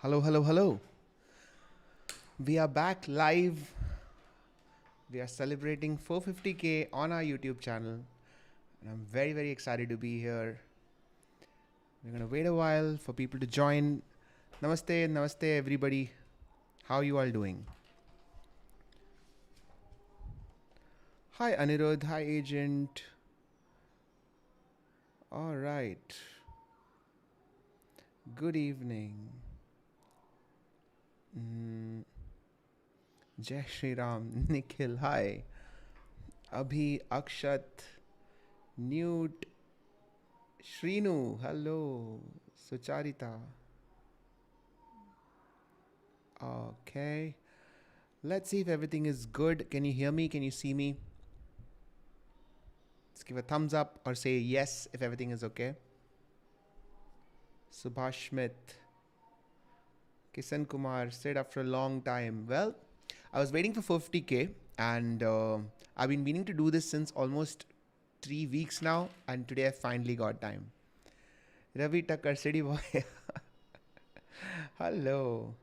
Hello, hello, hello. We are back live. We are celebrating 450k on our YouTube channel. And I'm very, very excited to be here. We're going to wait a while for people to join. Namaste, namaste, everybody. How are you all doing? Hi, Anirudh. Hi, Agent. All right. Good evening. Jai Shri Ram. Nikhil. Hi. Abhi, Akshat, Newt, Shrinu. Hello. Sucharita. Okay. Let's see if everything is good. Can you hear me? Can you see me? Let's give a thumbs up or say yes if everything is okay. Subhash Schmidt. Kisan Kumar said after a long time. Well, I was waiting for 50k and I've been meaning to do this since almost 3 weeks now, and today I finally got time. Ravi Tucker, City Boy. Hello.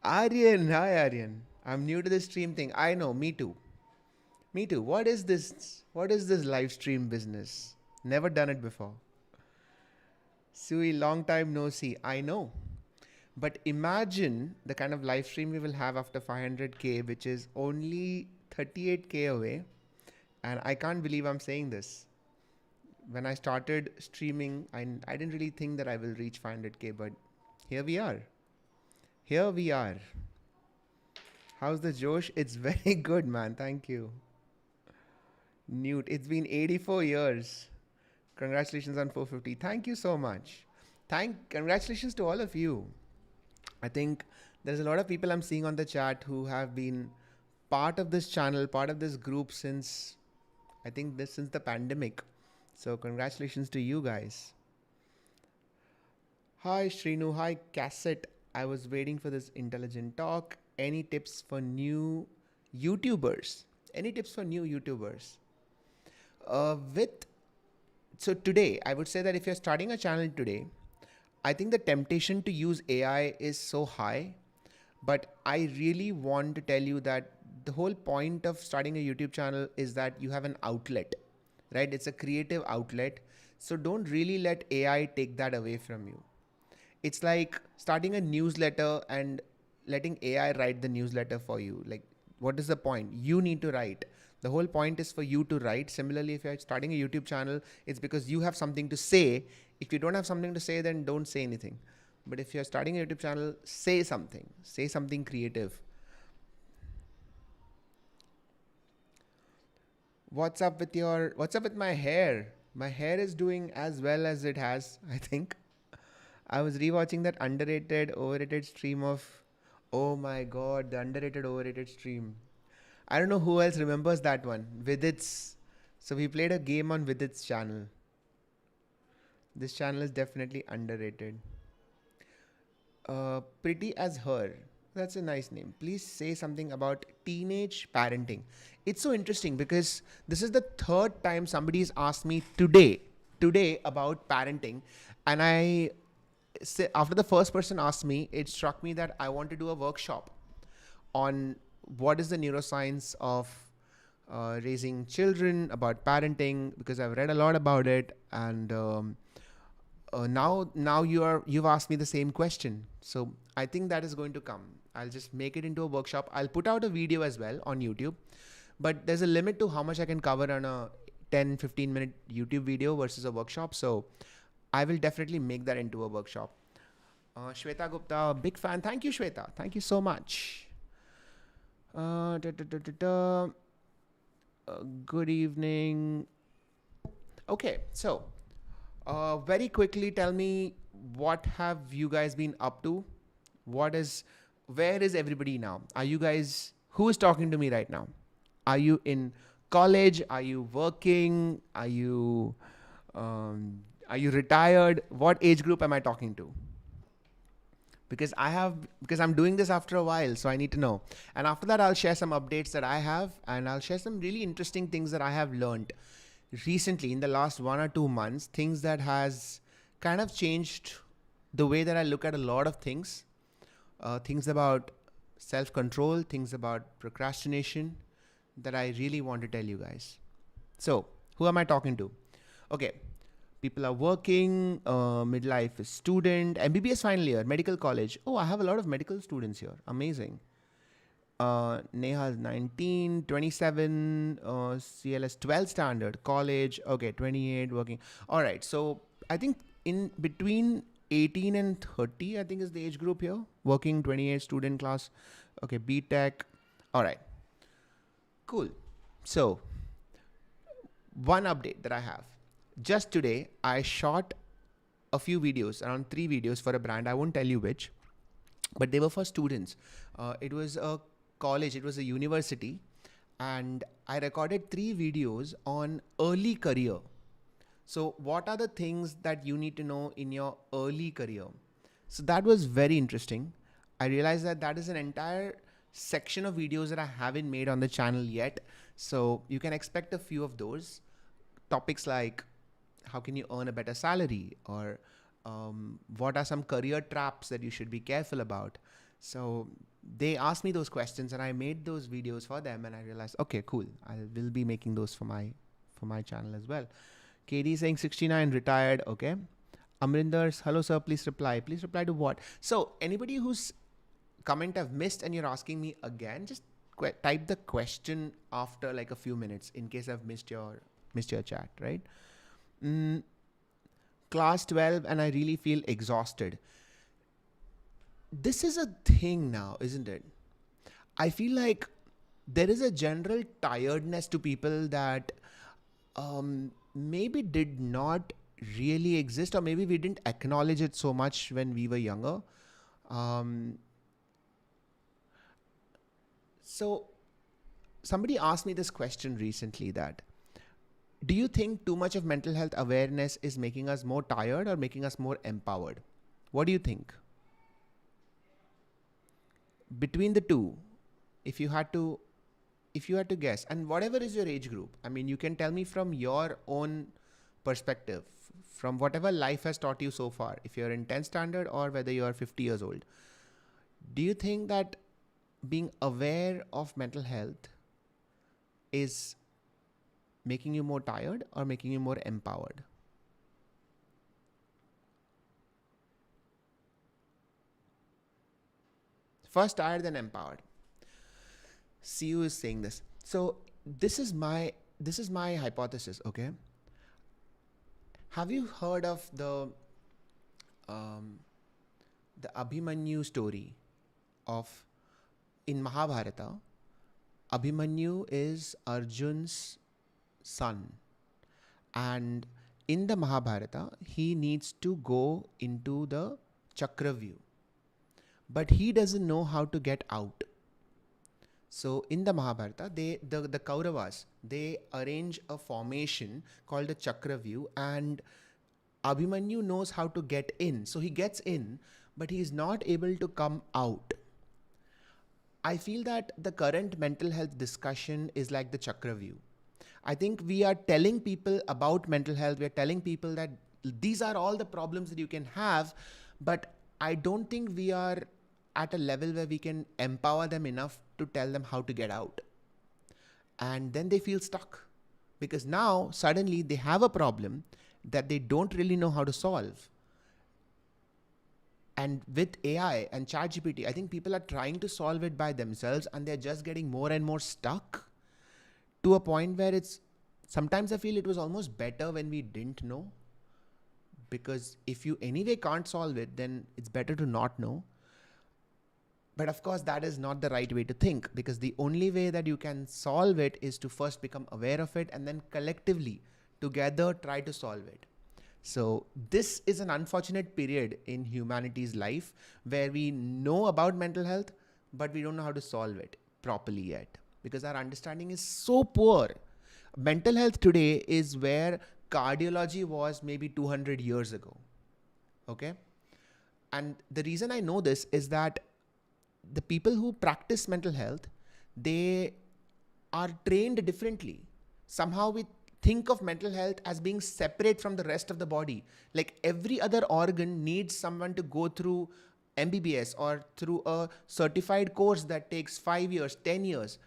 Aryan, hi Aryan. I'm new to this stream thing. I know, me too. Me too. What is this? What is this live stream business? Never done it before. Sui, long time no see. I know. But imagine the kind of live stream we will have after 500k, which is only 38k away. And I can't believe I'm saying this. When I started streaming, I didn't really think that I will reach 500k, but here we are. Here we are. How's the Josh? It's very good, man. Thank you. Newt, it's been 84 years. Congratulations on 450. Thank you so much. Congratulations to all of you. I think there's a lot of people I'm seeing on the chat who have been part of this channel, part of this group since, I think since the pandemic. So congratulations to you guys. Hi Shrinu, hi Cassette. I was waiting for this intelligent talk. Any tips for new YouTubers? Any tips for new YouTubers? So today, I would say that if you're starting a channel today, I think the temptation to use AI is so high, but I really want to tell you that the whole point of starting a YouTube channel is that you have an outlet, right? It's a creative outlet. So don't really let AI take that away from you. It's like starting a newsletter and letting AI write the newsletter for you. Like, what is the point? You need to write. The whole point is for you to write. Similarly, if you're starting a YouTube channel, it's because you have something to say. If you don't have something to say, then don't say anything. But if you're starting a YouTube channel, say something creative. What's up with my hair? My hair is doing as well as it has, I think. I was rewatching that underrated, overrated stream of, oh my God, the underrated, overrated stream. I don't know who else remembers that one. Vidit's. So we played a game on Vidit's channel. This channel is definitely underrated. Pretty as Her. That's a nice name. Please say something about teenage parenting. It's so interesting because this is the third time somebody's asked me today about parenting. And after the first person asked me, it struck me that I want to do a workshop on what is the neuroscience of raising children, about parenting, because I've read a lot about it. And now you've asked me the same question. So I think that is going to come. I'll just make it into a workshop. I'll put out a video as well on YouTube, but there's a limit to how much I can cover on a 10-15 minute YouTube video versus a workshop. So I will definitely make that into a workshop. Shweta Gupta, big fan. Thank you, Shweta. Thank you so much. Good evening. Okay, so very quickly tell me, what have you guys been up to? Where is everybody now? Are you guys, who is talking to me right now? Are you in college? Are you working? Are you retired? What age group am I talking to? Because I'm doing this after a while, so I need to know. And after that, I'll share some updates that I have, and I'll share some really interesting things that I have learned recently in the last 1 or 2 months, things that has kind of changed the way that I look at a lot of things, things about self-control, things about procrastination, that I really want to tell you guys. So, who am I talking to? Okay, people are working, midlife is student, MBBS final year, medical college. Oh, I have a lot of medical students here. Amazing. Neha is 19, 27, CLS 12 standard, college, okay, 28, working. All right, so I think in between 18 and 30, I think is the age group here. Working, 28, student class, okay, BTech. All right, cool. So, one update that I have. Just today, I shot a few videos, around 3 videos for a brand. I won't tell you which, but they were for students. It was a college, it was a university, and I recorded 3 videos on early career. So what are the things that you need to know in your early career? So that was very interesting. I realized that that is an entire section of videos that I haven't made on the channel yet. So you can expect a few of those topics, like how can you earn a better salary, or what are some career traps that you should be careful about. So they asked me those questions and I made those videos for them, and I realized, okay, cool, I will be making those for my channel as well. KD saying 69, retired, okay. Amrinder, hello sir, please reply. Please reply to what? So anybody whose comment I've missed and you're asking me again, just type the question after like a few minutes in case I've missed your chat, right? Class 12 and I really feel exhausted. This is a thing now, isn't it? I feel like there is a general tiredness to people that maybe did not really exist, or maybe we didn't acknowledge it so much when we were younger. So somebody asked me this question recently, that do you think too much of mental health awareness is making us more tired or making us more empowered? What do you think? Between the two, if you had to guess, and whatever is your age group, I mean, you can tell me from your own perspective, from whatever life has taught you so far, if you're in 10th standard or whether you are 50 years old. Do you think that being aware of mental health is making you more tired or making you more empowered? First tired, then empowered. CU is saying this. So this is my hypothesis, okay? Have you heard of the Abhimanyu story of, in Mahabharata, Abhimanyu is Arjun's son, and in the Mahabharata he needs to go into the Chakravyuh, but he doesn't know how to get out. So in the Mahabharata, the Kauravas, they arrange a formation called the Chakravyuh, and Abhimanyu knows how to get in. So he gets in, but he is not able to come out. I feel that the current mental health discussion is like the Chakravyuh. I think we are telling people about mental health. We are telling people that these are all the problems that you can have, but I don't think we are at a level where we can empower them enough to tell them how to get out. And then they feel stuck, because now suddenly they have a problem that they don't really know how to solve. And with AI and ChatGPT, I think people are trying to solve it by themselves, and they're just getting more and more stuck, to a point where sometimes I feel it was almost better when we didn't know, because if you anyway can't solve it, then it's better to not know. But of course, that is not the right way to think, because the only way that you can solve it is to first become aware of it and then collectively, together, try to solve it. So this is an unfortunate period in humanity's life where we know about mental health, but we don't know how to solve it properly yet, because our understanding is so poor. Mental health today is where cardiology was maybe 200 years ago. Okay? And the reason I know this is that the people who practice mental health, they are trained differently. Somehow we think of mental health as being separate from the rest of the body. Like every other organ needs someone to go through MBBS or through a certified course that takes 5 years, 10 years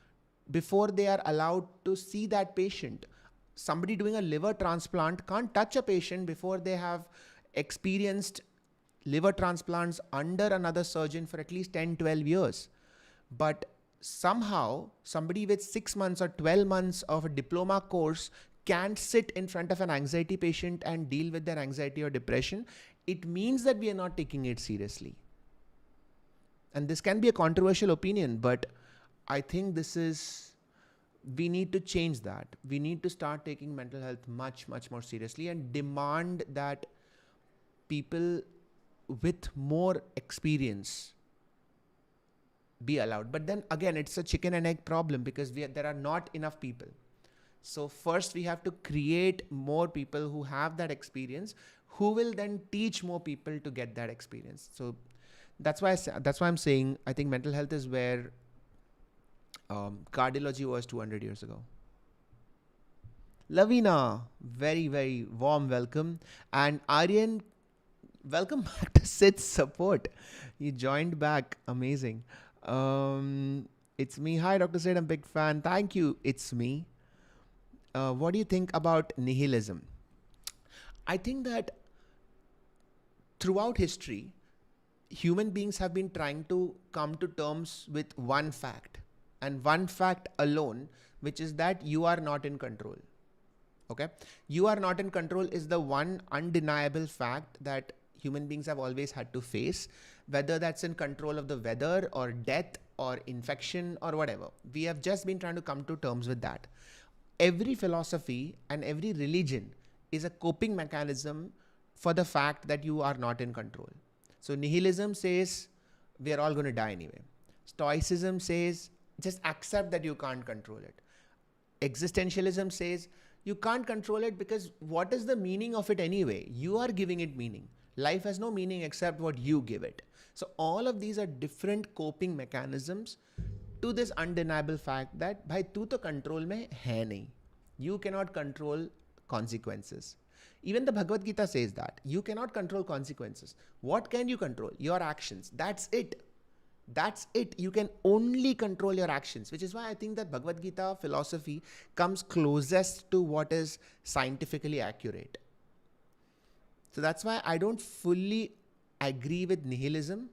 before they are allowed to see that patient. Somebody doing a liver transplant can't touch a patient before they have experienced liver transplants under another surgeon for at least 10, 12 years. But somehow somebody with 6 months or 12 months of a diploma course can't sit in front of an anxiety patient and deal with their anxiety or depression. It means that we are not taking it seriously. And this can be a controversial opinion, but I think we need to change that. We need to start taking mental health much, much more seriously and demand that people with more experience be allowed. But then again, it's a chicken and egg problem because there are not enough people. So first we have to create more people who have that experience, who will then teach more people to get that experience. So that's why I'm saying I think mental health is where cardiology was 200 years ago. Lavina, very, very warm welcome. And Aryan, welcome back to Sid's support. You joined back. Amazing. It's me. Hi, Dr. Sid. I'm a big fan. Thank you. It's me. What do you think about nihilism? I think that throughout history, human beings have been trying to come to terms with one fact, and one fact alone, which is that you are not in control. Okay? You are not in control is the one undeniable fact that human beings have always had to face, whether that's in control of the weather or death or infection or whatever. We have just been trying to come to terms with that. Every philosophy and every religion is a coping mechanism for the fact that you are not in control. So nihilism says we are all going to die anyway. Stoicism says just accept that you can't control it. Existentialism says you can't control it because what is the meaning of it anyway? You are giving it meaning. Life has no meaning except what you give it. So all of these are different coping mechanisms to this undeniable fact that bhai tu to control mein hai nahi. You cannot control consequences. Even the Bhagavad Gita says that you cannot control consequences. What can you control? Your actions. That's it. That's it. You can only control your actions, which is why I think that Bhagavad Gita philosophy comes closest to what is scientifically accurate. So that's why I don't fully agree with nihilism.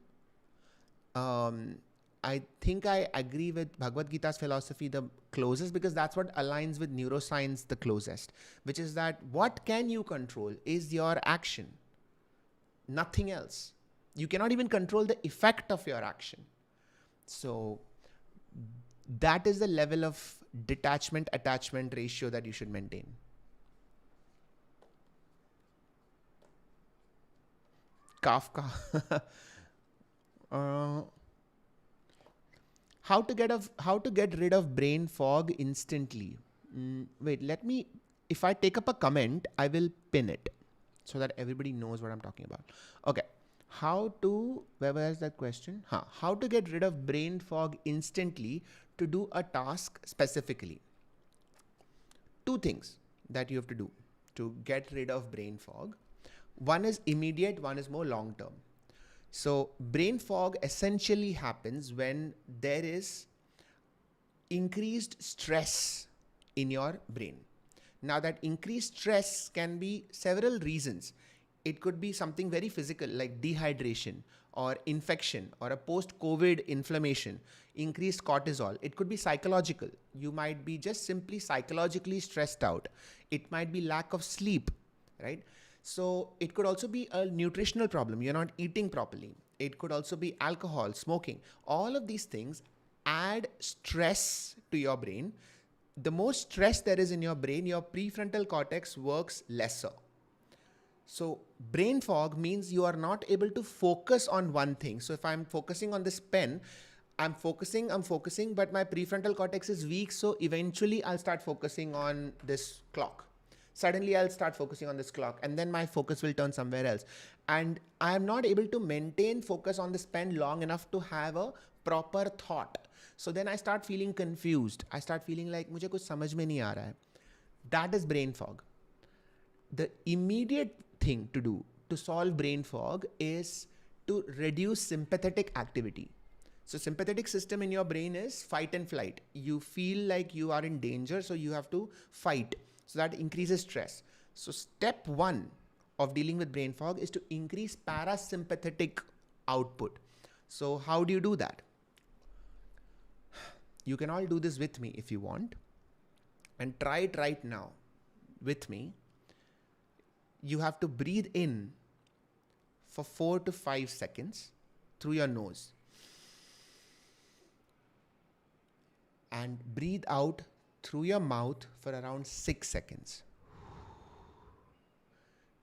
I think I agree with Bhagavad Gita's philosophy the closest because that's what aligns with neuroscience the closest, which is that what can you control is your action, nothing else. You cannot even control the effect of your action. So that is the level of detachment-attachment ratio that you should maintain. Kafka. How to get rid of brain fog instantly? Wait, if I take up a comment, I will pin it so that everybody knows what I'm talking about. Okay. Where was that question? How to get rid of brain fog instantly to do a task specifically? Two things that you have to do to get rid of brain fog. One is immediate, one is more long term. So brain fog essentially happens when there is increased stress in your brain. Now that increased stress can be several reasons. It could be something very physical like dehydration or infection or a post-COVID inflammation, increased cortisol. It could be psychological. You might be just simply psychologically stressed out. It might be lack of sleep, right? So it could also be a nutritional problem. You're not eating properly. It could also be alcohol, smoking. All of these things add stress to your brain. The more stress there is in your brain, your prefrontal cortex works lesser. So brain fog means you are not able to focus on one thing. So if I'm focusing on this pen, I'm focusing, but my prefrontal cortex is weak. So eventually I'll start focusing on this clock. Suddenly I'll start focusing on this clock and then my focus will turn somewhere else. And I am not able to maintain focus on this pen long enough to have a proper thought. So then I start feeling confused. I start feeling like मुझे कुछ समझ में नहीं आ रहा है. That is brain fog. The immediate thing to do to solve brain fog is to reduce sympathetic activity. So sympathetic system in your brain is fight and flight. You feel like you are in danger, so you have to fight. So that increases stress. So step one of dealing with brain fog is to increase parasympathetic output. So how do you do that? You can all do this with me if you want. And try it right now with me. You have to breathe in for 4 to 5 seconds through your nose. And breathe out through your mouth for around 6 seconds.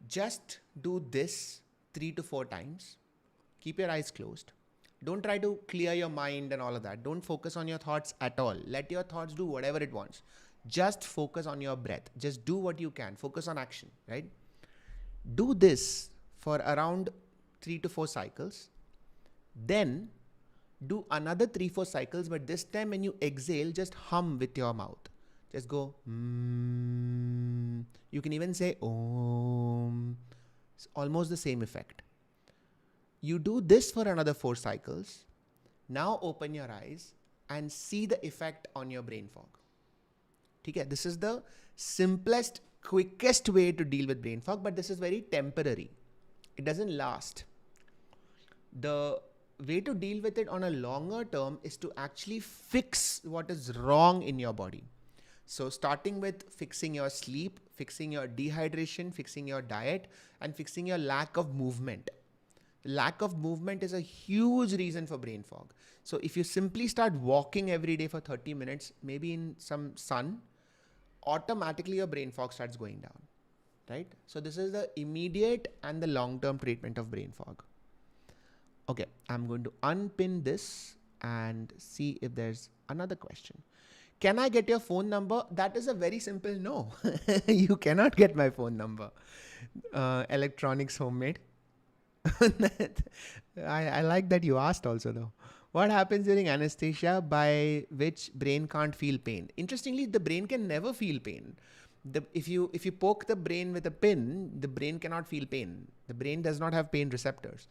Just do this 3 to 4 times. Keep your eyes closed. Don't try to clear your mind and all of that. Don't focus on your thoughts at all. Let your thoughts do whatever it wants. Just focus on your breath. Just do what you can. Focus on action, right? Do this for around 3 to 4 cycles. Then do another 3-4 cycles, but this time when you exhale, just hum with your mouth. Just go, You can even say, Om. It's almost the same effect. You do this for another 4 cycles. Now open your eyes and see the effect on your brain fog. Okay, this is the simplest, quickest way to deal with brain fog, but this is very temporary. It doesn't last. The way to deal with it on a longer term is to actually fix what is wrong in your body. So starting with fixing your sleep, fixing your dehydration, fixing your diet, and fixing your lack of movement. Lack of movement is a huge reason for brain fog. So if you simply start walking every day for 30 minutes, maybe in some sun, automatically your brain fog starts going down, right? So this is the immediate and the long-term treatment of brain fog. Okay, I'm going to unpin this and see if there's another question. Can I get your phone number? That is a very simple no. You cannot get my phone number. Electronics homemade. I like that you asked also though. What happens during anesthesia by which brain can't feel pain? Interestingly, the brain can never feel pain. If you poke the brain with a pin, the brain cannot feel pain. The brain does not have pain receptors.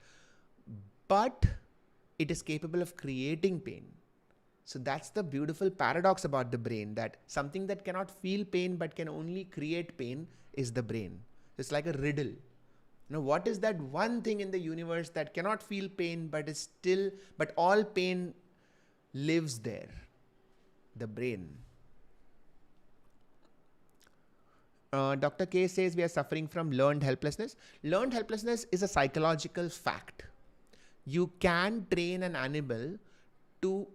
But it is capable of creating pain. So that's the beautiful paradox about the brain, that something that cannot feel pain but can only create pain is the brain. It's like a riddle. Now, what is that one thing in the universe that cannot feel pain but all pain lives there? The brain. Dr. K says we are suffering from learned helplessness. Learned helplessness is a psychological fact. You can train an animal to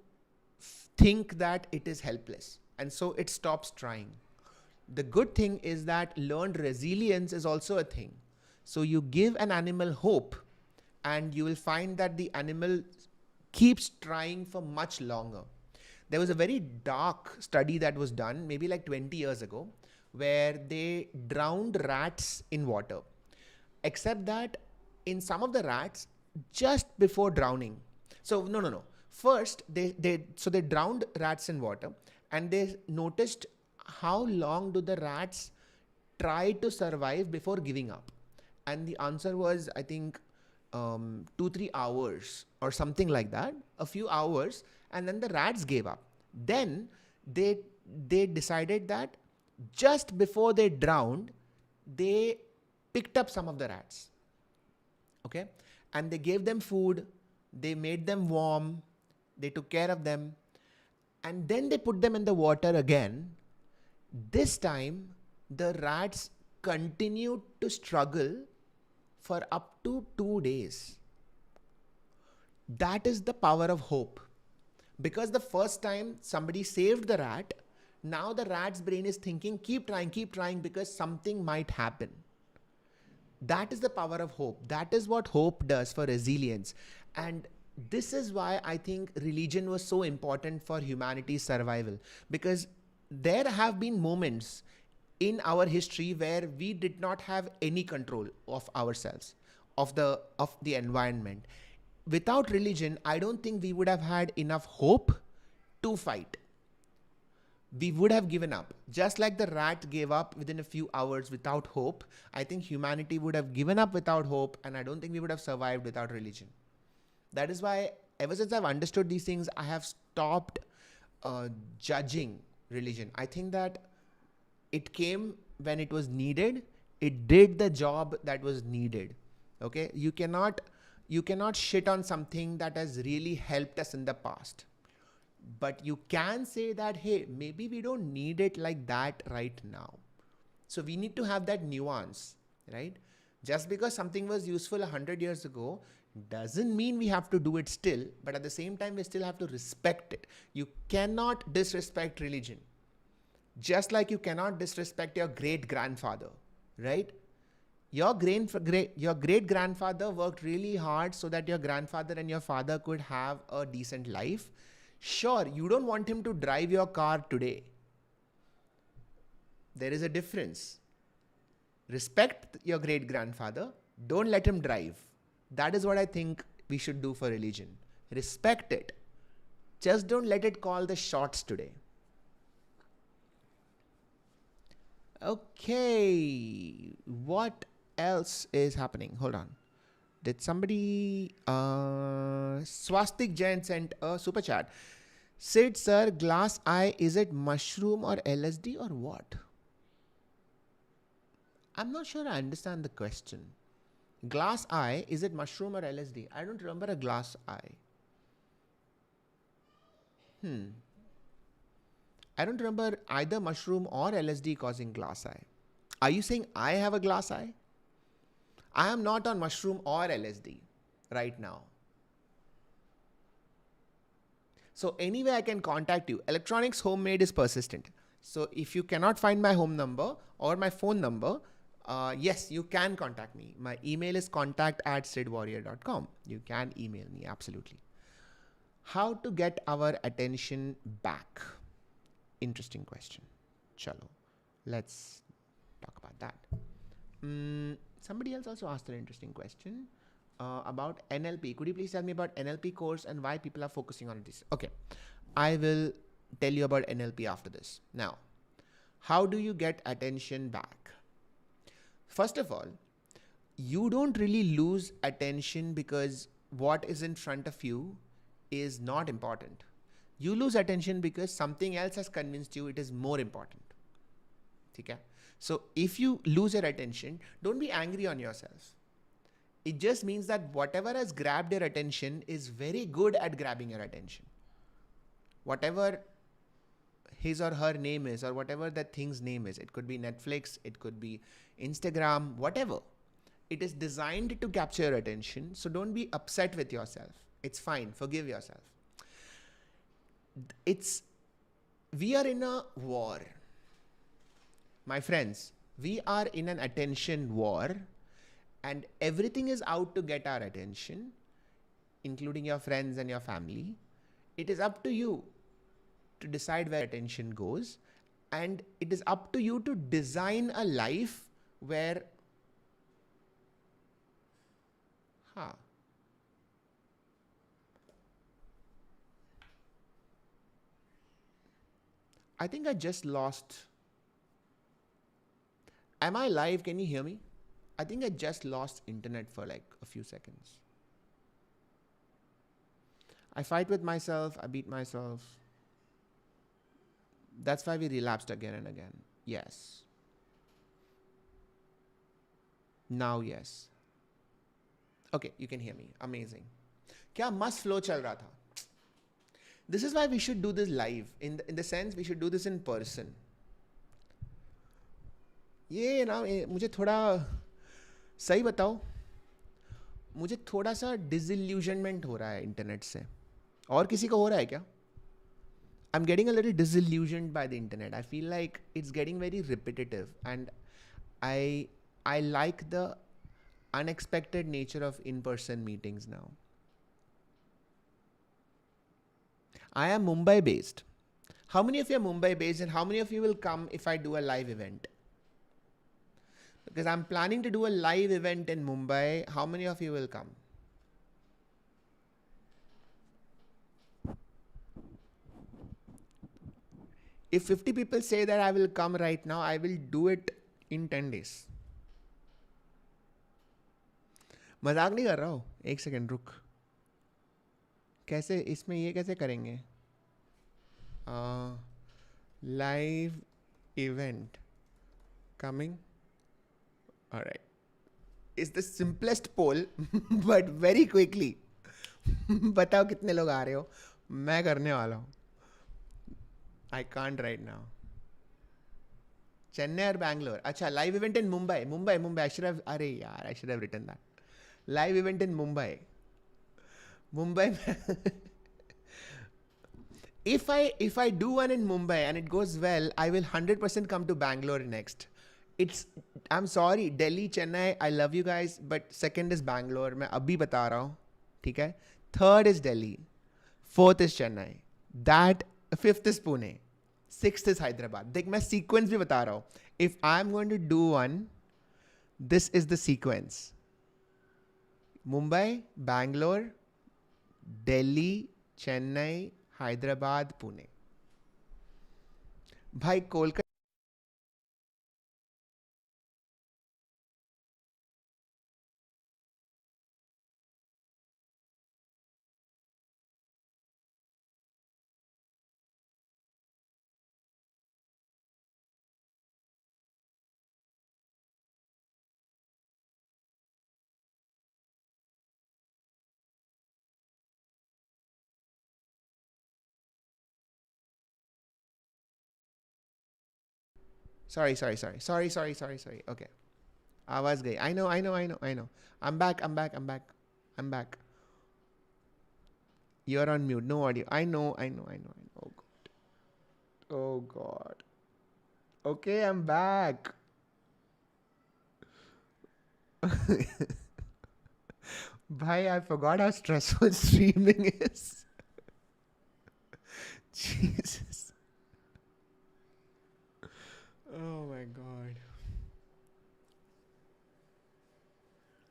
think that it is helpless, and so it stops trying. The good thing is that learned resilience is also a thing. So you give an animal hope and you will find that the animal keeps trying for much longer. There was a very dark study that was done maybe like 20 years ago where they drowned rats in water. Except that in some of the rats, just before drowning. So no. First, they drowned rats in water and they noticed how long do the rats try to survive before giving up. And the answer was, I think, 2-3 hours or something like that, a few hours, and then the rats gave up. Then they decided that just before they drowned, they picked up some of the rats. Okay? And they gave them food, they made them warm, they took care of them, and then they put them in the water again. This time, the rats continued to struggle for up to 2 days. That is the power of hope. Because the first time somebody saved the rat, now the rat's brain is thinking, keep trying because something might happen. That is the power of hope. That is what hope does for resilience. And this is why I think religion was so important for humanity's survival. Because there have been moments in our history where we did not have any control of ourselves, of the environment. Without religion, I don't think we would have had enough hope to fight. we would have given up. Just like the rat gave up within a few hours without hope, I think humanity would have given up without hope, and I don't think we would have survived without religion. That is why, ever since I've understood these things, I have stopped judging religion. I think that it came when it was needed. It did the job that was needed. Okay, you cannot shit on something that has really helped us in the past. But you can say that, hey, maybe we don't need it like that right now. So we need to have that nuance, right? Just because something was useful 100 years ago doesn't mean we have to do it still, but at the same time, we still have to respect it. You cannot disrespect religion. Just like you cannot disrespect your great-grandfather, right? Your great-grandfather worked really hard so that your grandfather and your father could have a decent life. Sure, you don't want him to drive your car today. There is a difference. Respect your great-grandfather. Don't let him drive. That is what I think we should do for religion. Respect it. Just don't let it call the shots today. Okay. What else is happening? Hold on. Did somebody... Swastik Jain sent a super chat. Sid, sir, glass eye, is it mushroom or LSD or what? I'm not sure I understand the question. Glass eye, is it mushroom or LSD? I don't remember a glass eye. I don't remember either mushroom or LSD causing glass eye. Are you saying I have a glass eye? I am not on mushroom or LSD right now. So anyway, I can contact you. Electronics Homemade is persistent. So if you cannot find my home number or my phone number, yes, you can contact me. My email is contact@sidwarrior.com. You can email me, absolutely. How to get our attention back? Interesting question. Chalo. Let's talk about that. Somebody else also asked an interesting question about NLP. Could you please tell me about NLP course and why people are focusing on this? Okay. I will tell you about NLP after this. Now, how do you get attention back? First of all, you don't really lose attention because what is in front of you is not important. You lose attention because something else has convinced you it is more important. Okay? So if you lose your attention, don't be angry on yourself. It just means that whatever has grabbed your attention is very good at grabbing your attention. Whatever his or her name is, or whatever that thing's name is, it could be Netflix, it could be Instagram, whatever. It is designed to capture your attention. So don't be upset with yourself. It's fine. Forgive yourself. We are in a war. My friends, we are in an attention war, and everything is out to get our attention, including your friends and your family. It is up to you to decide where attention goes, and it is up to you to design a life where I think I just lost. Am I live? Can you hear me? I think I just lost internet for like a few seconds. I fight with myself. I beat myself. That's why we relapsed again and again. Yes. Now, yes. Okay, you can hear me. Amazing. क्या मस्त flow चल रहा था. This is why we should do this live. In the sense, we should do this in person. ये ना मुझे थोड़ा सही बताओ. मुझे थोड़ा सा disillusionment हो रहा है इंटरनेट से. और किसी को हो रहा है क्या? I'm getting a little disillusioned by the internet. I feel like it's getting very repetitive, and I like the unexpected nature of in-person meetings now. I am Mumbai based. How many of you are Mumbai based, and how many of you will come if I do a live event? Because I'm planning to do a live event in Mumbai. How many of you will come? If 50 people say that I will come right now, I will do it in 10 days. मजाक नहीं कर रहा हूँ. एक second रुक. कैसे इसमें ये कैसे करेंगे? Live event coming. All right. It's the simplest poll, but very quickly. बताओ कितने लोग आ रहे हो? मैं करने वाला हूँ. I can't right now. Chennai or Bangalore? अच्छा, live event in Mumbai. Mumbai. I should have. अरे यार, I should have written that. Live event in Mumbai. If I do one in Mumbai and it goes well, I will 100% come to Bangalore next. I'm sorry, Delhi, Chennai, I love you guys, but second is Bangalore. मैं अभी बता रहा हूँ, ठीक है? Third is Delhi, fourth is Chennai, fifth is Pune, sixth is Hyderabad. देख मैं sequence भी बता रहा हूँ. If I'm going to do one, this is the sequence: Mumbai, Bangalore, Delhi, Chennai, Hyderabad, Pune. भाई कोलकाता. Sorry. Okay. आवाज गई. I know. I'm back. You're on mute. No audio. I know. Oh God. Okay, I'm back. Bhai, I forgot how stressful streaming is. Jesus. Oh my God.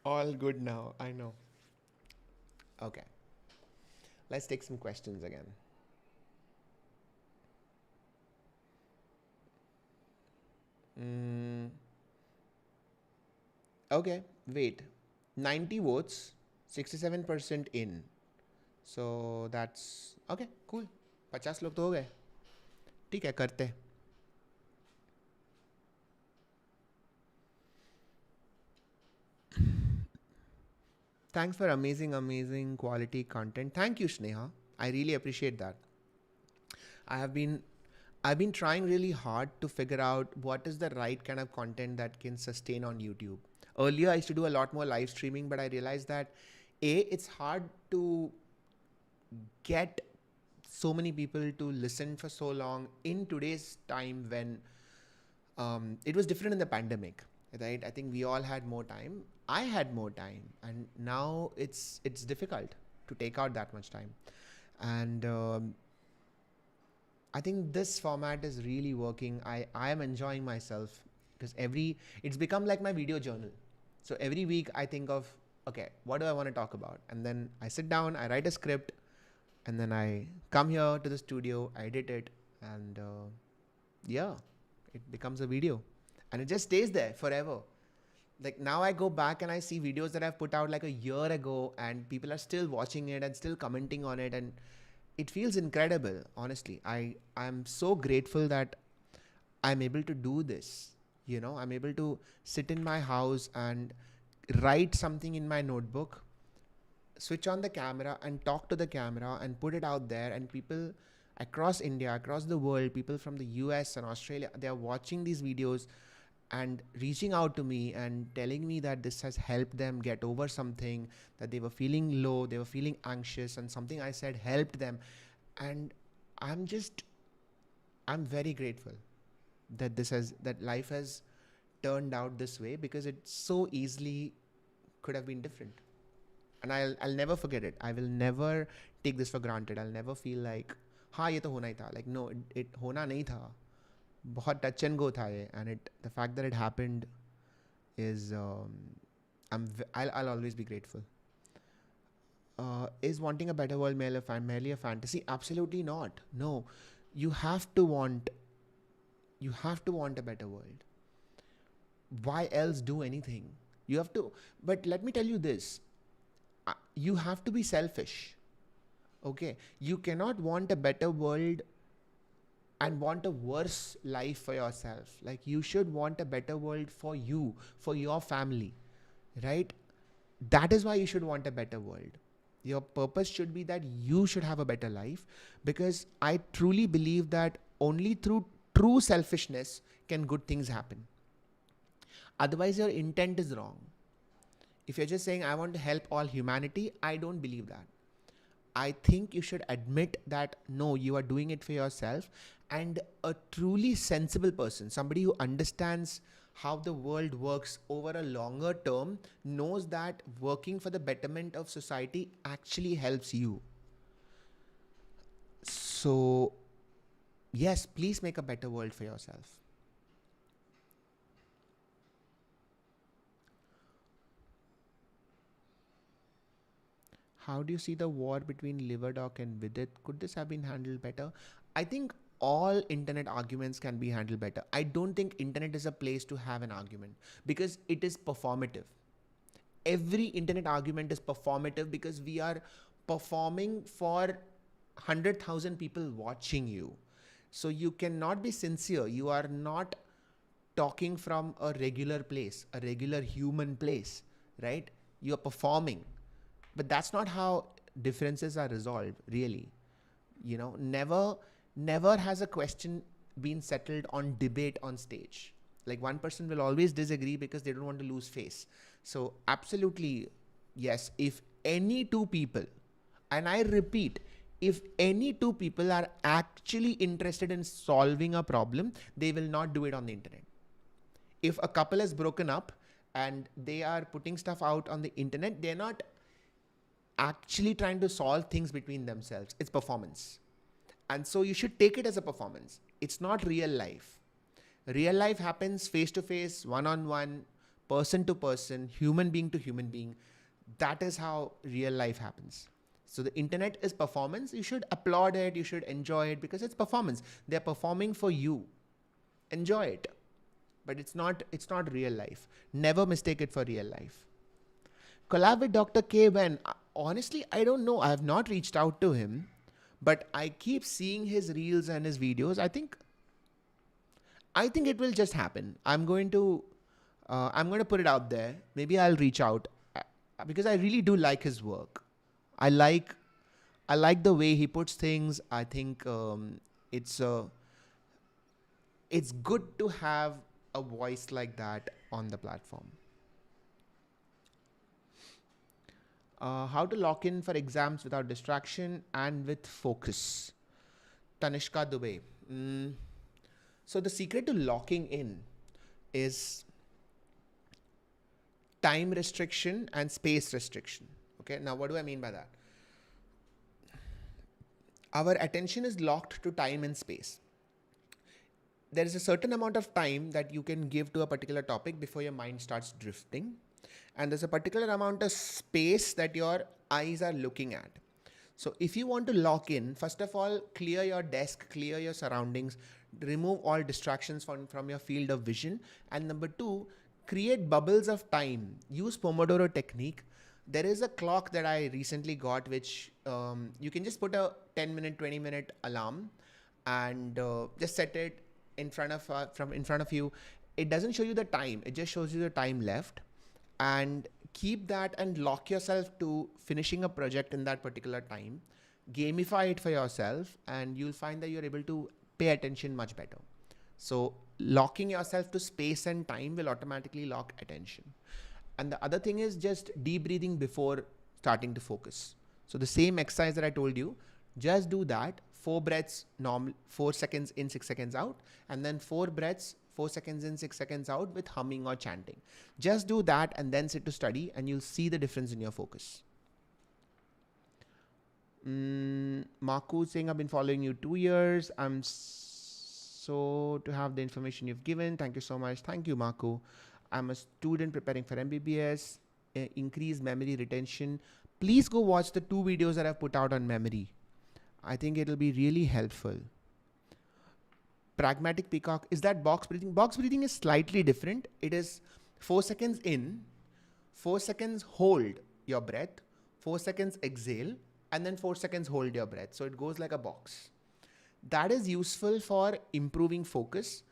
All good now. I know. Okay. Let's take some questions again. Okay, wait. 90 votes, 67% in. So that's okay, cool. 50 लोग तो हो गए. ठीक है, करते. Thanks for amazing quality content. Thank you, Sneha. I really appreciate that. I've been trying really hard to figure out what is the right kind of content that can sustain on YouTube. Earlier, I used to do a lot more live streaming, but I realized that it's hard to get so many people to listen for so long in today's time when it was different in the pandemic, right? I think we all had more time. I had more time, and now it's difficult to take out that much time. And I think this format is really working. I am enjoying myself because it's become like my video journal. So every week I think of, okay, what do I want to talk about? And then I sit down, I write a script, and then I come here to the studio, I edit it, and yeah, it becomes a video. And it just stays there forever. Like now I go back and I see videos that I've put out like a year ago, and people are still watching it and still commenting on it, and it feels incredible, honestly. I'm so grateful that I'm able to do this. You know, I'm able to sit in my house and write something in my notebook, switch on the camera and talk to the camera and put it out there, and people across India, across the world, people from the US and Australia, they are watching these videos and reaching out to me and telling me that this has helped them get over something, that they were feeling low, they were feeling anxious, and something I said helped them. And I'm very grateful that life has turned out this way, because it so easily could have been different. And I'll never forget it. I will never take this for granted. I'll never feel like, हाँ ये तो होना ही था. Like no, it होना नहीं था. बहुत touch and go था ये, and the fact that it happened is I'll always be grateful. Is wanting a better world merely a fantasy? Absolutely not. No, you have to want You have to want a better world. Why else do anything? You have to, but let me tell you this. You have to be selfish. Okay? You cannot want a better world and want a worse life for yourself. Like, you should want a better world for you, for your family, right? That is why you should want a better world. Your purpose should be that you should have a better life, because I truly believe that only through true selfishness can good things happen. Otherwise, your intent is wrong. If you're just saying, I want to help all humanity, I don't believe that. I think you should admit that no, you are doing it for yourself, and a truly sensible person, somebody who understands how the world works over a longer term, knows that working for the betterment of society actually helps you. So, yes, please make a better world for yourself. How do you see the war between Liverdoc and Vidit? Could this have been handled better? I think all internet arguments can be handled better. I don't think internet is a place to have an argument, because it is performative. Every internet argument is performative, because we are performing for 100,000 people watching you. So you cannot be sincere. You are not talking from a regular place, a regular human place, right? You are performing. But that's not how differences are resolved, really. You know, never has a question been settled on debate on stage. Like, one person will always disagree because they don't want to lose face. So absolutely, yes, if any two people, and I repeat, if any two people are actually interested in solving a problem, they will not do it on the internet. If a couple is broken up and they are putting stuff out on the internet, they're not actually trying to solve things between themselves. It's performance. And so you should take it as a performance. It's not real life. Real life happens face to face, one-on-one, person to person, human being to human being. That is how real life happens. So the internet is performance. You should applaud it. You should enjoy it, because it's performance. They're performing for you. Enjoy it. But it's not real life. Never mistake it for real life. Collab with Dr. K when? Honestly, I don't know. I have not reached out to him, but I keep seeing his reels and his videos. I think it will just happen. I'm going to put it out there. Maybe I'll reach out, because I really do like his work. I like the way he puts things. I think it's good to have a voice like that on the platform. How to lock in for exams without distraction and with focus. Tanishka Dubey. So the secret to locking in is time restriction and space restriction. Okay, now what do I mean by that? Our attention is locked to time and space. There is a certain amount of time that you can give to a particular topic before your mind starts drifting. And there's a particular amount of space that your eyes are looking at. So if you want to lock in, first of all, clear your desk, clear your surroundings, remove all distractions from your field of vision. And number two, create bubbles of time. Use Pomodoro technique. There is a clock that I recently got, which you can just put a 10-minute, 20-minute alarm and just set it in front of you. It doesn't show you the time. It just shows you the time left. And keep that and lock yourself to finishing a project in that particular time. Gamify it for yourself, and you'll find that you're able to pay attention much better. So locking yourself to space and time will automatically lock attention. And the other thing is just deep breathing before starting to focus. So the same exercise that I told you, just do that. 4 breaths, normal, 4 seconds in, 6 seconds out, and then 4 breaths, 4 seconds in, 6 seconds out with humming or chanting. Just do that and then sit to study, and you'll see the difference in your focus. Marku saying, I've been following you 2 years. I'm so to have the information you've given. Thank you so much. Thank you, Marku. I'm a student preparing for MBBS. Increase memory retention. Please go watch the 2 videos that I've put out on memory. I think it'll be really helpful. Pragmatic peacock, is that box breathing? Box breathing is slightly different. It is 4 seconds in, 4 seconds hold your breath, 4 seconds exhale, and then 4 seconds hold your breath. So it goes like a box. That is useful for improving focus.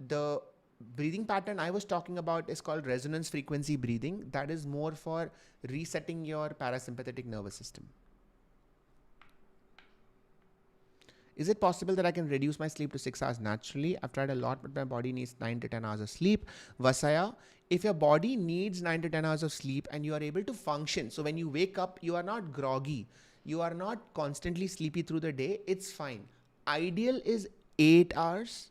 The breathing pattern I was talking about is called resonance frequency breathing. That is more for resetting your parasympathetic nervous system. Is it possible that I can reduce my sleep to 6 hours naturally? I've tried a lot, but my body needs 9 to 10 hours of sleep. Vasaya, if your body needs 9 to 10 hours of sleep and you are able to function, so when you wake up, you are not groggy, you are not constantly sleepy through the day, it's fine. Ideal is 8 hours.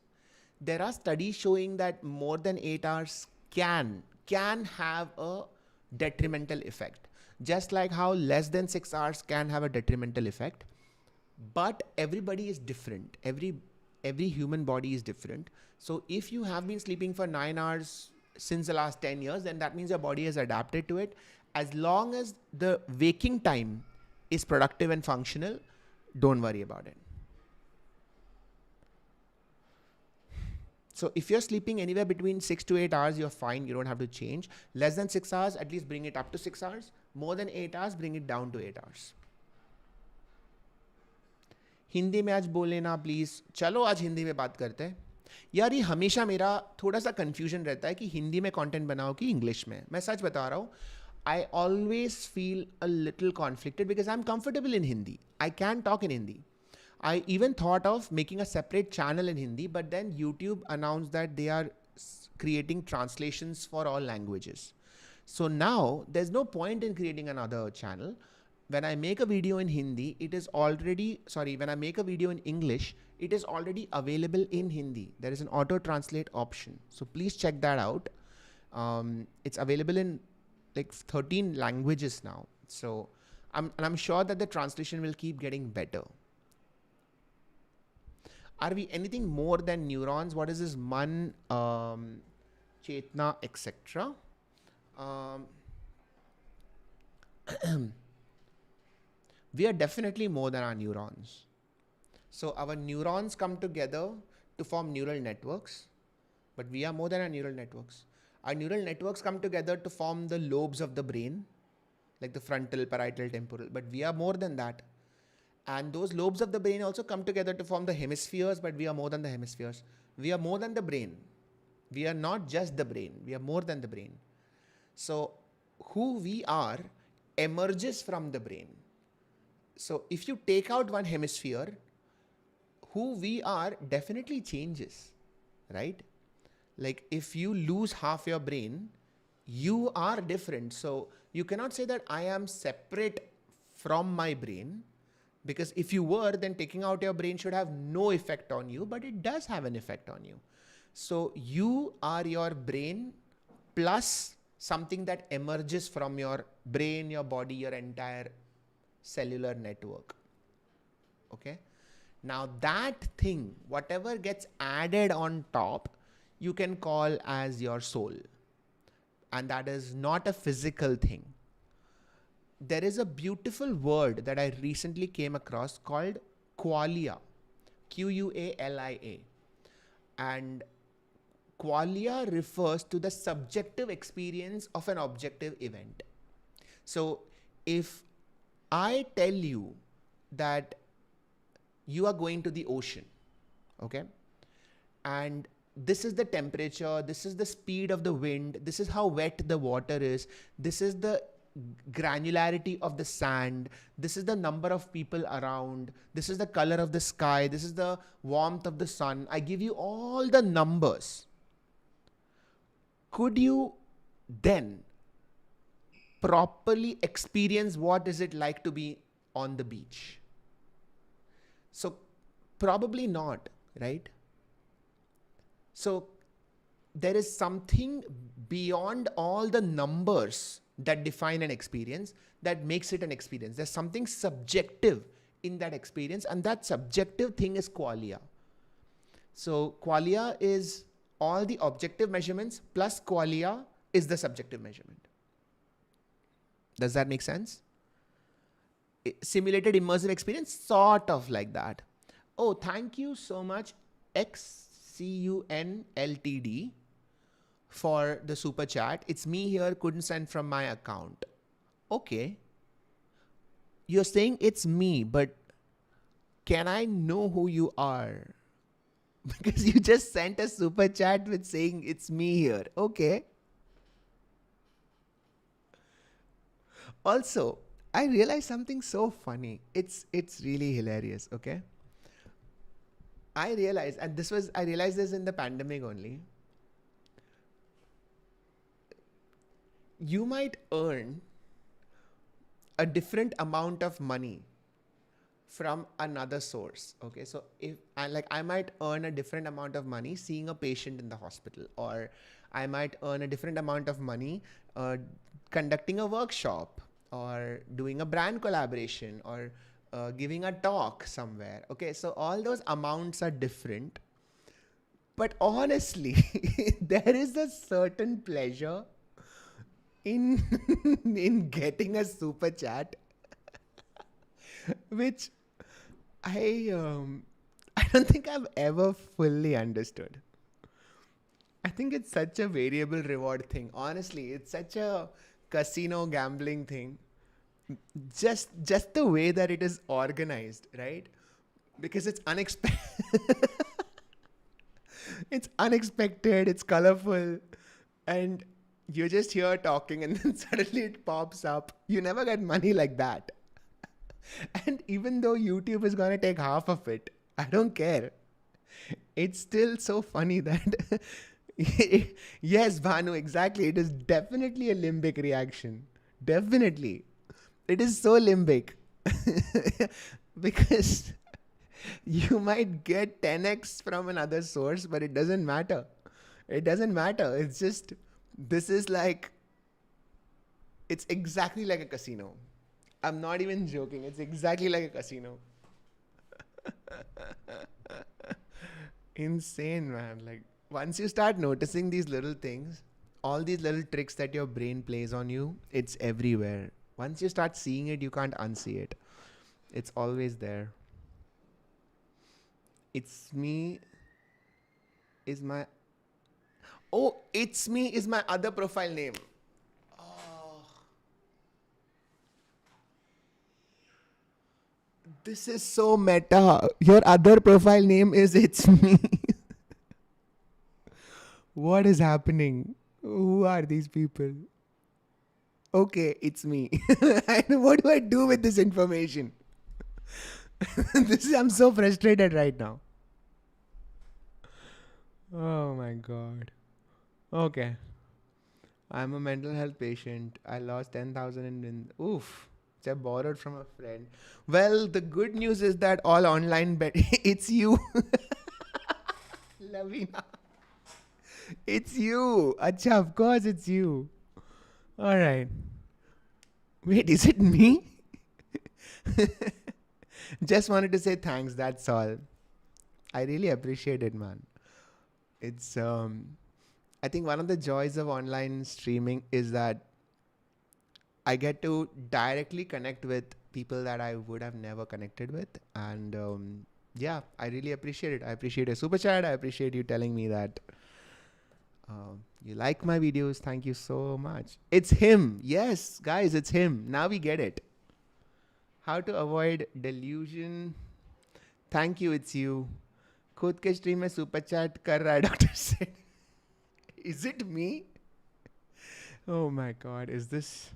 There are studies showing that more than 8 hours can have a detrimental effect. Just like how less than 6 hours can have a detrimental effect. But everybody is different. Every human body is different. So if you have been sleeping for 9 hours since the last 10 years, then that means your body has adapted to it. As long as the waking time is productive and functional, don't worry about it. So if you're sleeping anywhere between 6 to 8 hours, you're fine. You don't have to change. Less than 6 hours, at least bring it up to 6 hours. More than 8 hours, bring it down to 8 hours. Hindi में आज बोल लेना please. चलो आज हिंदी में बात करते हैं. यार ये हमेशा मेरा थोड़ा सा कन्फ्यूजन रहता है कि हिंदी में कंटेंट बनाओ कि इंग्लिश में. मैं सच बता रहा हूँ. I always feel a little conflicted because I'm comfortable in Hindi. I can talk in Hindi. I even thought of making a separate channel in Hindi, but then YouTube announced that they are creating translations for all languages. So now there's no point in creating another channel. When I make a video in Hindi, when I make a video in English, it is already available in Hindi. There is an auto translate option. So please check that out. It's available in like 13 languages now. So I'm sure that the translation will keep getting better. Are we anything more than neurons? What is this man, chetna, etc.? We are definitely more than our neurons. So our neurons come together to form neural networks, but we are more than our neural networks. Our neural networks come together to form the lobes of the brain, like the frontal, parietal, temporal, but we are more than that. And those lobes of the brain also come together to form the hemispheres, but we are more than the hemispheres. We are more than the brain. We are not just the brain. We are more than the brain. So who we are emerges from the brain. So if you take out one hemisphere, who we are definitely changes, right? Like if you lose half your brain, you are different. So you cannot say that I am separate from my brain, because if you were, then taking out your brain should have no effect on you, but it does have an effect on you. So you are your brain plus something that emerges from your brain, your body, your entire cellular network. Okay. Now that thing, whatever gets added on top, you can call as your soul. And that is not a physical thing. There is a beautiful word that I recently came across called qualia. Qualia. And qualia refers to the subjective experience of an objective event. So if I tell you that you are going to the ocean, okay, and this is the temperature, this is the speed of the wind, this is how wet the water is, this is the granularity of the sand, this is the number of people around, this is the color of the sky, this is the warmth of the sun. I give you all the numbers. Could you then properly experience what is it like to be on the beach? So probably not, right? So there is something beyond all the numbers that define an experience that makes it an experience. There's something subjective in that experience, and that subjective thing is qualia. So qualia is all the objective measurements plus qualia is the subjective measurement. Does that make sense? Simulated immersive experience, sort of like that. Oh, thank you so much, CUNLTD for the super chat. It's me here, couldn't send from my account. Okay. You're saying it's me, but can I know who you are? Because you just sent a super chat with saying it's me here. Okay. Also, I realized something so funny. It's really hilarious, okay? I realized this in the pandemic only. You might earn a different amount of money from another source. Okay, so if I might earn a different amount of money seeing a patient in the hospital, or I might earn a different amount of money conducting a workshop, or doing a brand collaboration, or giving a talk somewhere. Okay, so all those amounts are different, but honestly, there is a certain pleasure in in getting a super chat, which I don't think I've ever fully understood. I think it's such a variable reward thing. Honestly, it's such a casino gambling thing. Just the way that it is organized, right? Because it's unexpected. It's unexpected, it's colorful, and you're just here talking and then suddenly it pops up. You never get money like that. And even though YouTube is going to take half of it, I don't care. It's still so funny that yes, Bhanu, exactly. It is definitely a limbic reaction. Definitely. It is so limbic. Because you might get 10x from another source, but it doesn't matter. It doesn't matter. It's just, this is like, it's exactly like a casino. I'm not even joking. It's exactly like a casino. Insane, man. Like, once you start noticing these little things, all these little tricks that your brain plays on you, it's everywhere. Once you start seeing it, you can't unsee it. It's always there. It's me is my... Oh, it's me is my other profile name. Oh. This is so meta. Your other profile name is It's Me. What is happening? Who are these people? Okay, it's me. And what do I do with this information? I'm so frustrated right now. Oh my god. Okay. I'm a mental health patient. I lost 10,000 oof. Which I borrowed from a friend. Well, the good news is that all online it's you. Lavina. It's you. Acha, of course it's you. All right. Wait, is it me? Just wanted to say thanks. That's all. I really appreciate it, man. It's I think one of the joys of online streaming is that I get to directly connect with people that I would have never connected with, and yeah, I really appreciate it. I appreciate your super chat. I appreciate you telling me that you like my videos. Thank you so much. It's him. Yes, guys, it's him. Now we get it. How to avoid delusion. Thank you, it's you. खुद के stream में super chat कर रहा है doctor से. Is it me? Oh my god, is this...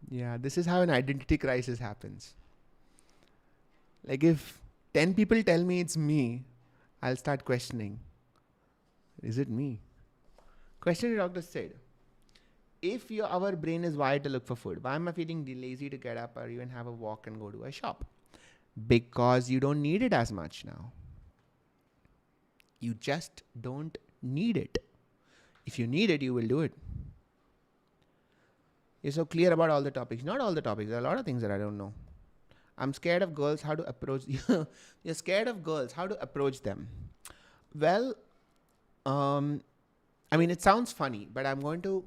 Yeah, this is how an identity crisis happens. Like, if 10 people tell me it's me, I'll start questioning. Is it me? Question to Dr. Sid. If our brain is wired to look for food, why am I feeling lazy to get up or even have a walk and go to a shop? Because you don't need it as much now. You just don't need it. If you need it, you will do it. You're so clear about all the topics. Not all the topics. There are a lot of things that I don't know. I'm scared of girls. How to approach... You're scared of girls. How to approach them? Well, I mean, it sounds funny, but I'm going to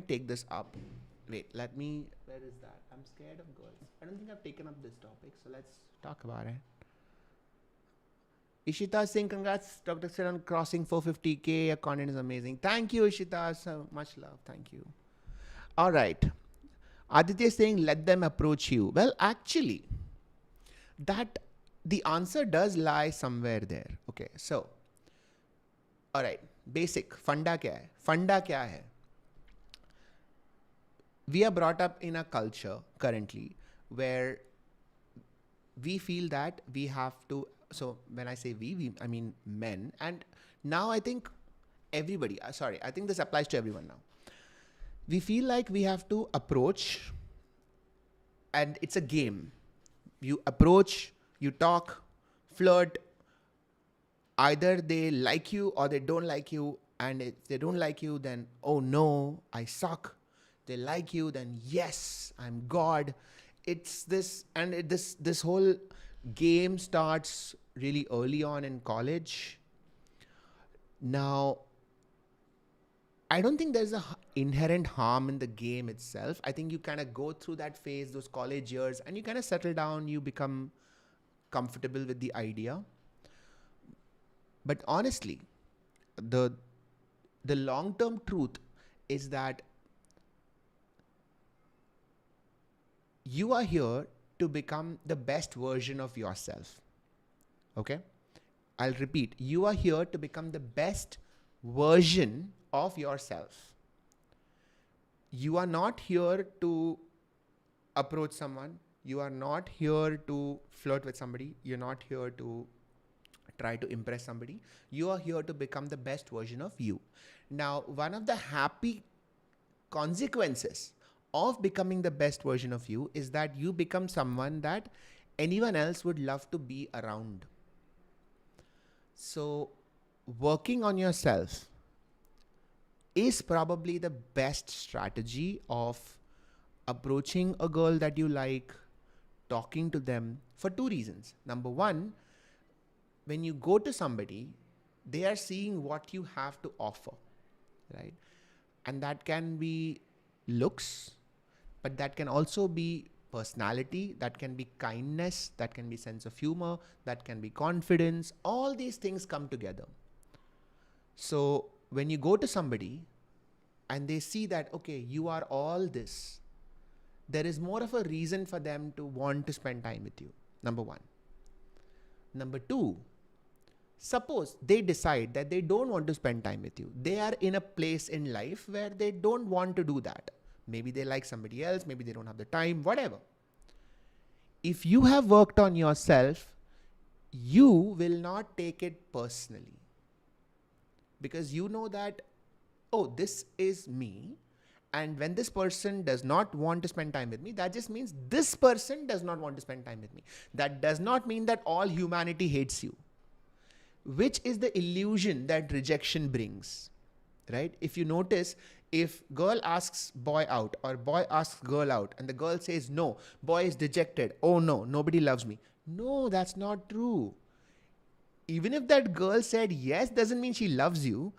take this up. Wait, where is that? I'm scared of girls. I don't think I've taken up this topic, so let's talk about it. Ishita Singh, congrats, Dr. Sid, on crossing 450k. Your content is amazing. Thank you, Ishita. So much love. Thank you. All right. Aditya is saying, let them approach you. Well, actually, that the answer does lie somewhere there. Okay, so, all right. Basic. Funda kya hai? Funda kya hai? We are brought up in a culture currently where we feel that we have to. So when I say we I mean men. And now I think everybody, sorry, I think this applies to everyone now. We feel like we have to approach, and it's a game. You approach, you talk, flirt. Either they like you or they don't like you. And if they don't like you, then, oh no, I suck. They like you, then yes, I'm God. It's this, and this whole game starts really early on in college. Now, I don't think there's a inherent harm in the game itself. I think you kind of go through that phase, those college years, and you kind of settle down, you become comfortable with the idea. But honestly, the long-term truth is that you are here to become the best version of yourself. Okay? I'll repeat. You are here to become the best version of yourself. You are not here to approach someone. You are not here to flirt with somebody. You're not here to try to impress somebody. You are here to become the best version of you. Now, one of the happy consequences of becoming the best version of you is that you become someone that anyone else would love to be around. So, working on yourself is probably the best strategy of approaching a girl that you like, talking to them, for two reasons. Number one, when you go to somebody, they are seeing what you have to offer, right? And that can be looks, but that can also be personality, that can be kindness, that can be sense of humor, that can be confidence. All these things come together. So when you go to somebody and they see that, okay, you are all this, there is more of a reason for them to want to spend time with you. Number one. Number two, suppose they decide that they don't want to spend time with you. They are in a place in life where they don't want to do that. Maybe they like somebody else, maybe they don't have the time, whatever. If you have worked on yourself, you will not take it personally. Because you know that, oh, this is me. And when this person does not want to spend time with me, that just means this person does not want to spend time with me. That does not mean that all humanity hates you. Which is the illusion that rejection brings, right? If you notice, if girl asks boy out or boy asks girl out and the girl says no, boy is dejected. Oh no, nobody loves me. No, that's not true. Even if that girl said yes, doesn't mean she loves you.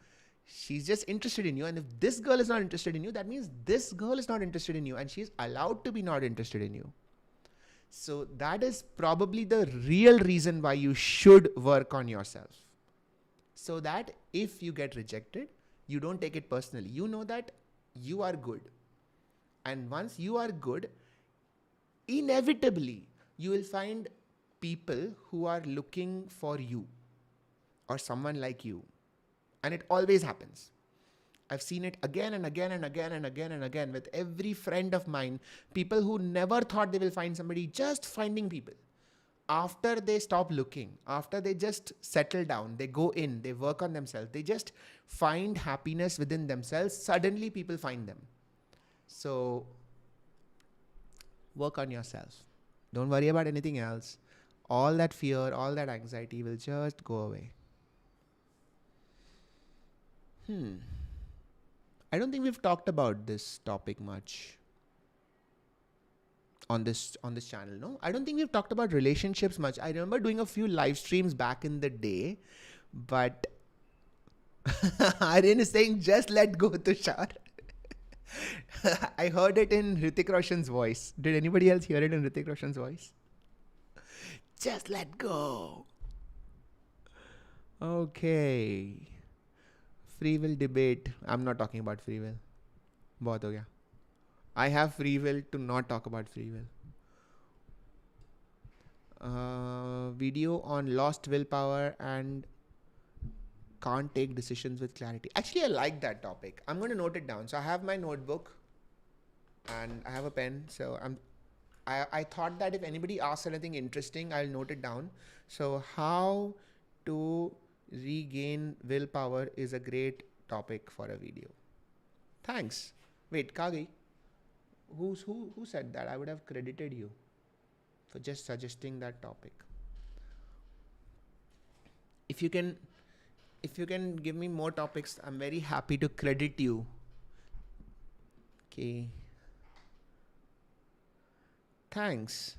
She's just interested in you. And if this girl is not interested in you, that means this girl is not interested in you and she's allowed to be not interested in you. So that is probably the real reason why you should work on yourself. So that if you get rejected, you don't take it personally. You know that you are good. And once you are good, inevitably, you will find people who are looking for you or someone like you. And it always happens. I've seen it again and again and again and again and again with every friend of mine. People who never thought they will find somebody, just finding people. After they stop looking, after they just settle down, they go in, they work on themselves, they just find happiness within themselves, suddenly people find them. So, work on yourself. Don't worry about anything else. All that fear, all that anxiety will just go away. I don't think we've talked about this topic much on this channel, no? I don't think we've talked about relationships much. I remember doing a few live streams back in the day, but Aryan is saying, just let go, Tushar. I heard it in Hrithik Roshan's voice. Did anybody else hear it in Hrithik Roshan's voice? Just let go. Okay. Free will debate. I'm not talking about free will. बहुत हो गया. I have free will to not talk about free will. Video on lost willpower and can't take decisions with clarity. Actually, I like that topic. I'm going to note it down. So I have my notebook and I have a pen. So I thought that if anybody asks anything interesting, I'll note it down. So how to regain willpower is a great topic for a video. Thanks. Wait, Kagi, who said that? I would have credited you for just suggesting that topic. If you can give me more topics, I'm very happy to credit you. Okay. Thanks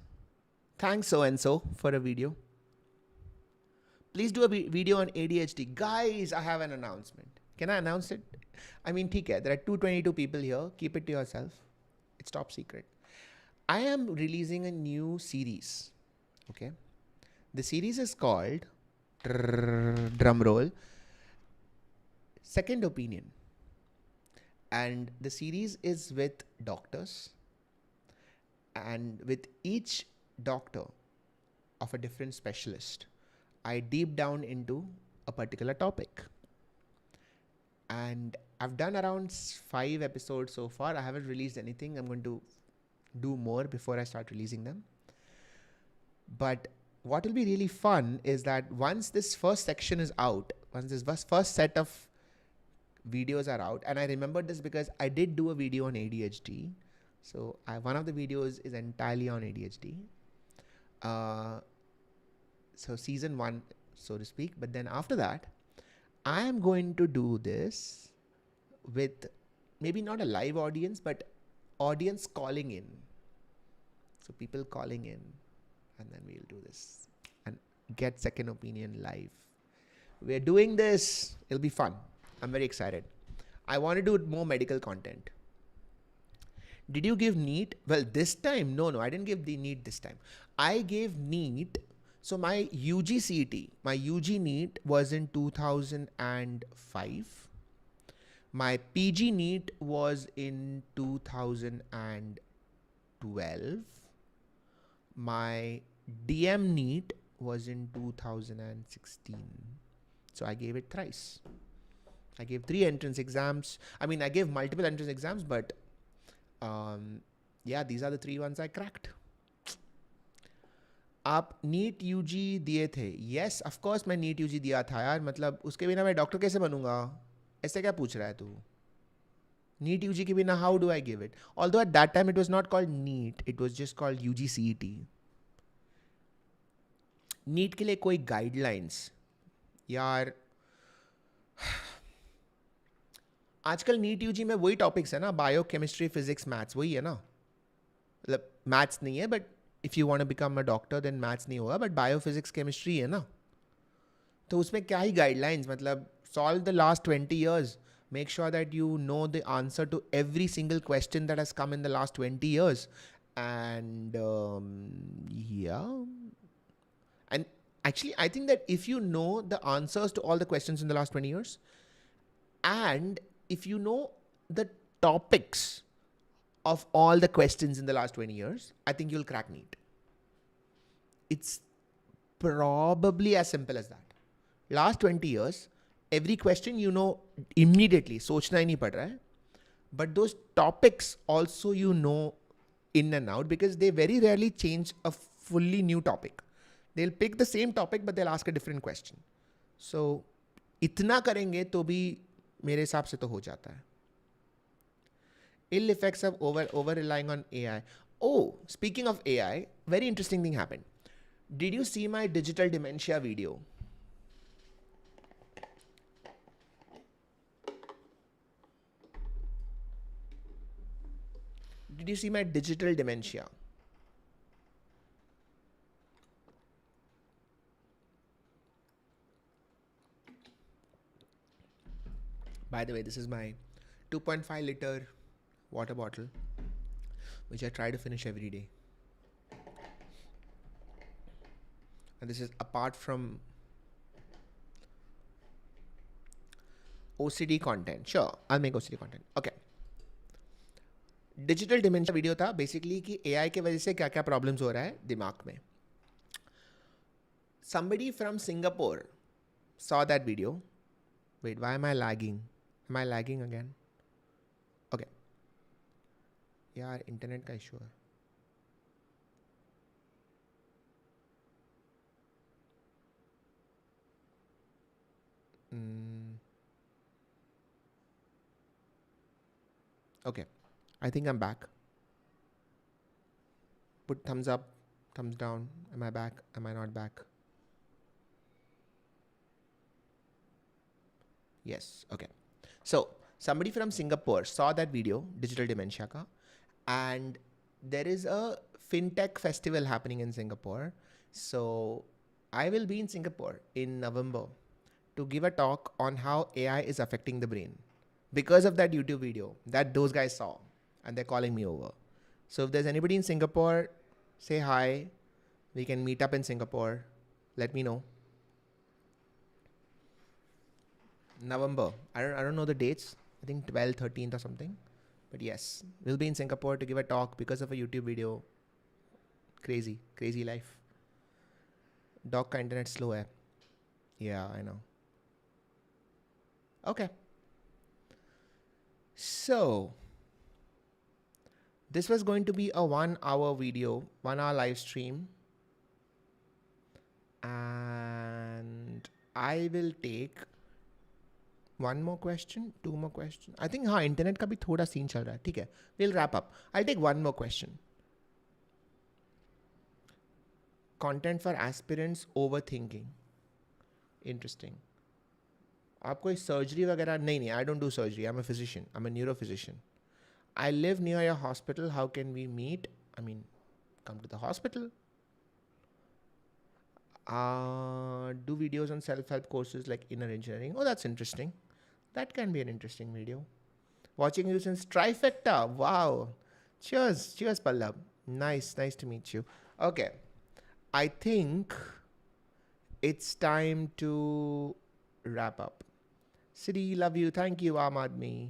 so and so for a video. Please do a video on ADHD. Guys, I have an announcement. Can I announce it? I mean, there are 222 people here. Keep it to yourself. It's top secret. I am releasing a new series. Okay. The series is called, drum roll, Second Opinion. And the series is with doctors. And with each doctor of a different specialist, I deep down into a particular topic. And I've done around 5 episodes so far. I haven't released anything. I'm going to do more before I start releasing them. But what will be really fun is that once this first section is out, once this first set of videos are out, and I remembered this because I did do a video on ADHD. So one of the videos is entirely on ADHD. So season 1, so to speak. But then after that, I am going to do this with maybe not a live audience, but audience calling in. So people calling in, and then we'll do this and get second opinion live. We're doing this. It'll be fun. I'm very excited. I want to do more medical content. Did you give NEET? Well, this time, no, I didn't give the NEET this time. I gave NEET. So my UG CET, my UG NEET was in 2005. My PG NEET was in 2012. My DM NEET was in 2016. So I gave it thrice. I gave 3 entrance exams. I mean, I gave multiple entrance exams, but yeah, these are the 3 ones I cracked. आप NEET UG दिए थे? Yes of course मैं NEET UG दिया था यार. मतलब उसके बिना मैं डॉक्टर कैसे बनूंगा? ऐसे क्या पूछ रहा है तू? नीट यूजी के बिना how do I give it? Although at that time it was not called NEET, it was just called UG CET. NEET के लिए कोई गाइडलाइंस यार? आजकल नीट यूजी में वही टॉपिक्स है ना, बायो केमिस्ट्री फिजिक्स मैथ्स, वही है ना. मतलब मैथ्स नहीं है, but if you want to become a doctor then maths नहीं होगा, बट बायो फिजिक्स केमिस्ट्री है ना. तो उसमें क्या ही गाइडलाइंस, मतलब solve the last 20 years, make sure that you know the answer to every single question that has come in the last 20 years. And yeah. And actually, I think that if you know the answers to all the questions in the last 20 years, and if you know the topics of all the questions in the last 20 years, I think you'll crack NEET. It's probably as simple as that. Last 20 years, every question you know immediately, सोचना ही नहीं पड़ रहा है. But those topics also you know in and out, because they very rarely change a fully new topic. They'll pick the same topic, but they'll ask a different question. So, इतना करेंगे तो भी मेरे हिसाब से तो हो जाता है. Ill effects of over relying on AI. Oh, speaking of AI, very interesting thing happened. Did you see my digital dementia video? Did you see my digital dementia? By the way, this is my 2.5 liter water bottle, which I try to finish every day. And this is apart from OCD content. Sure, I'll make OCD content. Okay. Digital dementia video था basically कि AI के वजह से क्या क्या problems हो रहा है दिमाग में. Somebody from Singapore saw that video. Wait, why am I lagging? Am I lagging again? Okay. यार इंटरनेट का इशू है. Okay, I think I'm back. Put thumbs up, thumbs down. Am I back? Am I not back? Yes, okay. So, somebody from Singapore saw that video, Digital Dementia ka, and there is a fintech festival happening in Singapore. So, I will be in Singapore in November to give a talk on how AI is affecting the brain because of that YouTube video that those guys saw, and they're calling me over. So if there's anybody in Singapore, say hi. We can meet up in Singapore. Let me know. November. I don't know the dates. I think 12th, 13th or something. But yes, we'll be in Singapore to give a talk because of a YouTube video. Crazy, crazy life. Dog ka internet slow hai. Yeah, I know. Okay. So, this was going to be a 1 hour video, 1 hour live stream. And I will take one more question, two more questions. I think internet का भी थोड़ा scene चल रहा है. ठीक है. We'll wrap up. I'll take one more question. Content for aspirants overthinking. Interesting. आप कोई surgery वगैरह नहीं. I don't do surgery. I'm a physician. I'm a neurophysician. I live near your hospital. How can we meet? I mean, come to the hospital. Do videos on self-help courses like inner engineering. Oh, that's interesting. That can be an interesting video. Watching you since Trifecta. Wow. Cheers. Cheers, Pallab. Nice to meet you. Okay. I think it's time to wrap up. City, love you. Thank you, Amadmi.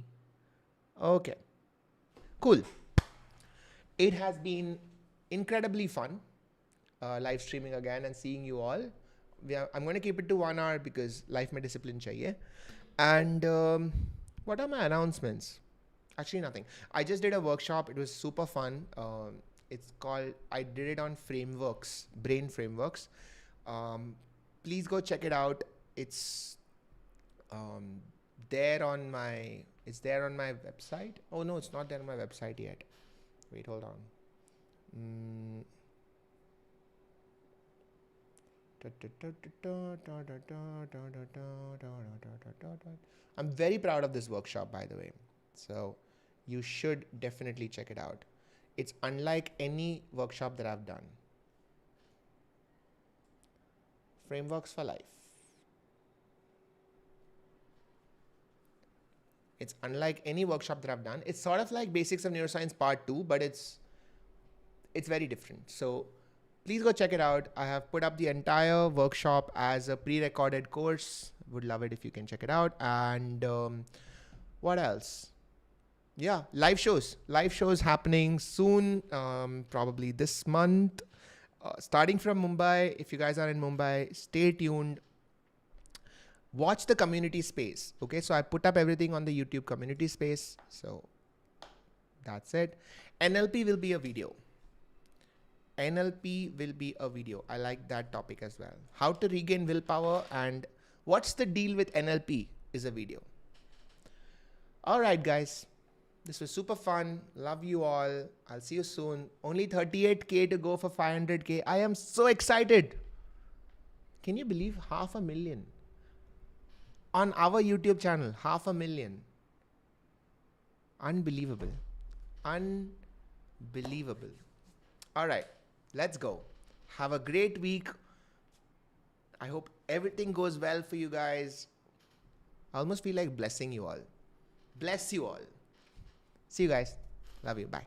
Okay. Cool. It has been incredibly fun live streaming again and seeing you all. I'm going to keep it to 1 hour because life mein discipline chahiye. And what are my announcements? Actually, nothing. I just did a workshop. It was super fun. It's called, I did it on frameworks, brain frameworks. Please go check it out. It's there on my website. Oh no, it's not there on my website yet. Wait, hold on. I'm very proud of this workshop, by the way. So you should definitely check it out. It's unlike any workshop that I've done. Frameworks for life. It's unlike any workshop that I've done. It's sort of like Basics of Neuroscience Part 2, but it's very different. So please go check it out. I have put up the entire workshop as a pre-recorded course. Would love it if you can check it out. And what else? Yeah, live shows happening soon, probably this month, starting from Mumbai. If you guys are in Mumbai, stay tuned. Watch the community space. Okay, so I put up everything on the YouTube community space. So that's it. NLP will be a video. I like that topic as well. How to regain willpower and what's the deal with NLP is a video. All right, guys. This was super fun. Love you all. I'll see you soon. Only 38K to go for 500K. I am so excited. Can you believe 500,000? On our YouTube channel, 500,000. Unbelievable. All right. Let's go. Have a great week. I hope everything goes well for you guys. I almost feel like blessing you all. Bless you all. See you guys. Love you. Bye.